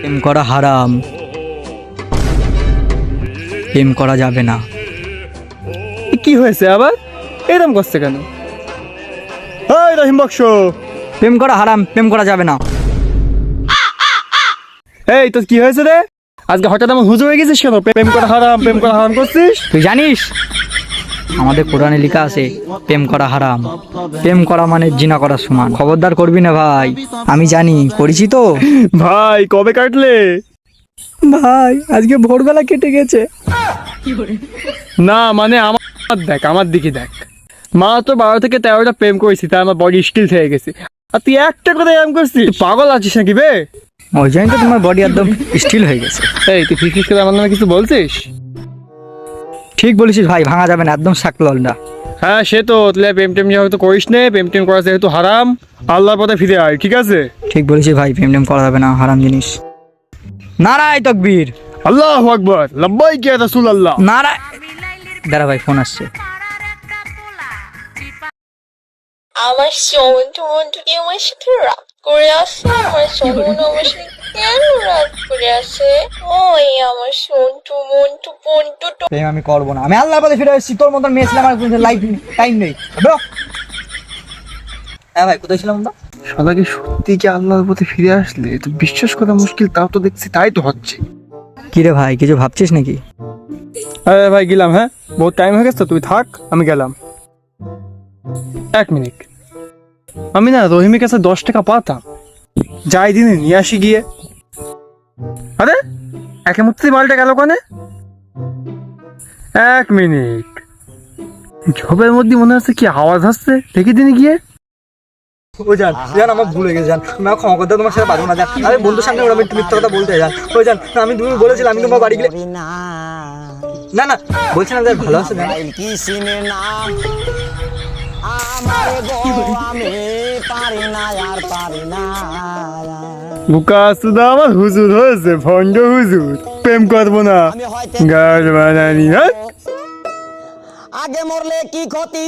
প্রেম করা হারাম, প্রেম করা যাবে না। কি হয়েছে আবার এরকম করছে কেন? এই রহিম বক্স, প্রেম করা হারাম, প্রেম করা যাবে না। এই তোর কি হয়েছে রে? আজকে হঠাৎ আমার হুজুর হয়ে গেছিস কেন? প্রেম করা হারাম, প্রেম করা হারাম করছিস? তুই জানিস আমাদের কোরআনে লেখা আছে প্রেম করা হারাম, প্রেম করা মানে জিনা করার সমান। খবরদার করবি না ভাই, আমি জানি করেছি তো। ভাই কবে কাটলে? ভাই আজকে ভোরবেলা কেটে গেছে। না মানে আমার দেখ, আমার দিকে দেখ, মা তো 12 থেকে 13টা প্রেম করেছি, তাই আমার বডি স্টিল হয়ে গেছে, আর তুই একটা করে প্রেম করছিস? তুই পাগল আছিস নাকি বে? ওই জন্য তো তোমার বডি একদম স্টিল হয়ে গেছে। এই তুই ফিস করে আমার নামে কিছু বলছিস? ঠিক বলেছিস ভাই, ভাঙা যাবে না, একদম শাকললটা। হ্যাঁ সে তো, তুই প্রেম টেম যেহেতু করিস নে, প্রেম টেম করা যেহেতু হারাম, আল্লাহর পথে ফিরে আয়, ঠিক আছে? ঠিক বলেছিস ভাই, প্রেম টেম করা যাবে না, হারাম জিনিস। নারায় তকবীর, আল্লাহু আকবার, লাব্বাইক ইয়া রাসূলুল্লাহ। নারায়। দাঁড়া ভাই, ফোন আসছে। আমার সন্টু মন্টু কি আমার সাথে রাগ করে আসে? আমার সন্টু আমার সাথে কেন রাগ করে আসে? ওই আমার সন্টু মন্টু পন্টু প্রেম আমি করবো না, আমি আল্লাহর পথে ফিরে এসেছি। তোর মতন মেয়ে ছিলাম, আমার কোনো লাইফ টাইম নেই। ব্রো, হ্যাঁ ভাই কোথায় ছিলাম আমরা? শালা কি সত্যি কি আল্লাহর পথে ফিরে আসলে? তো বিশ্বাস করা মুশকিল, তাও তো দেখছি তাই তো হচ্ছে। কি রে ভাই, কিছু ভাবছিস নাকি? আরে ভাই গেলাম, হ্যাঁ বহুত টাইম হয়ে গেছে, তুই থাক আমি গেলাম। 1 মিনিট, আমি না রহিমের কাছে 10 টাকা পাতাম, যাই দিনে নিয়ে আসি গিয়ে। আরে একে মধ্যে বালটা গেল কানে। 1 মিনিট, ঝোপের মধ্যে মনে হচ্ছে কি আওয়াজ আসছে, দেখি দিনে গিয়ে। ও জান, জান আমার ভুল হয়ে গেছে, জান আমি ক্ষমা করতে তোমার সাথে পারবো না। জান আমি বন্ধুর সামনে ওরা মিথ্যা কথা বলতে জান। ও জান আমি, তুমি বলেছিলাম আমি তোমার বাড়ি গেলে। না না বলছি না, জান ভালো আছে না। বুকা সুদা আমার হুজুর হয়েছে, ভণ্ড হুজুর, প্রেম করবো না, গাছ বানানি। আগে মরলে কি ক্ষতি,